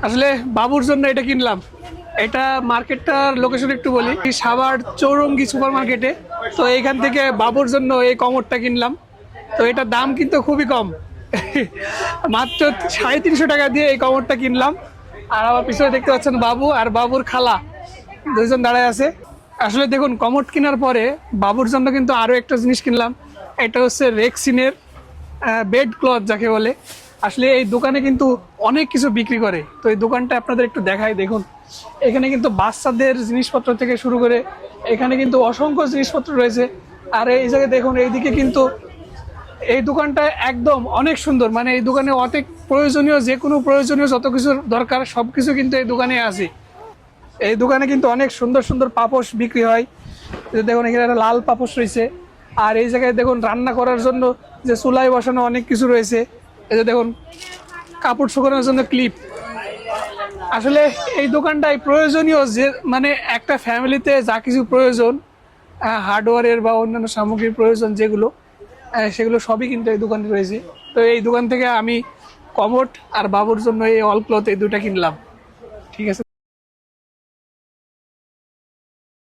আসলে বাবুর জন্য এটা কিনলাম। এটা মার্কেটটার লোকেশন একটু বলি, সাভার চৌরঙ্গি সুপার মার্কেটে। তো এইখান থেকে বাবুর জন্য এই কমরটা কিনলাম। তো এটার দাম কিন্তু খুবই কম, মাত্র 350 টাকা দিয়ে এই কমরটা কিনলাম। আর আমার পিছনে দেখতে পাচ্ছেন বাবু আর বাবুর খালা দুইজন দাঁড়ায় আছে। আসলে দেখুন, কমোড কেনার পরে বাবুর জন্য কিন্তু আরো একটা জিনিস কিনলাম। এটা হচ্ছে রেক্সিনের বেড ক্লথ যাকে বলে। আসলে এই দোকানে কিন্তু অনেক কিছু বিক্রি করে। তো এই দোকানটা আপনাদের একটু দেখাই। দেখুন, এখানে কিন্তু বাচ্চাদের জিনিসপত্র থেকে শুরু করে এখানে কিন্তু অসংখ্য জিনিসপত্র রয়েছে। আর এই জায়গায় দেখুন, এইদিকে কিন্তু এই দোকানটা একদম অনেক সুন্দর। মানে এই দোকানে অনেক প্রয়োজনীয়, যে কোনো প্রয়োজনীয় যত কিছু দরকার সব কিছু কিন্তু এই দোকানে আছে। এই দোকানে কিন্তু অনেক সুন্দর সুন্দর পাপোশ বিক্রি হয়। এই যে দেখুন, এখানে একটা লাল পাপোশ রয়েছে। আর এই জায়গায় দেখুন, রান্না করার জন্য যে চুলায় বসানো অনেক কিছু রয়েছে। এই যে দেখুন, কাপড় শুকানোর জন্য ক্লিপ। আসলে এই দোকানটায় প্রয়োজনীয় যে মানে একটা ফ্যামিলিতে যা কিছু প্রয়োজন, হার্ডওয়্যারের বা অন্যান্য সামগ্রীর প্রয়োজন যেগুলো, সেগুলো সবই কিন্তু এই দোকানে রয়েছে। তো এই দোকান থেকে আমি কমোড আর বাবুর জন্য এই অল ক্লথ এই দুটা কিনলাম। ঠিক আছে।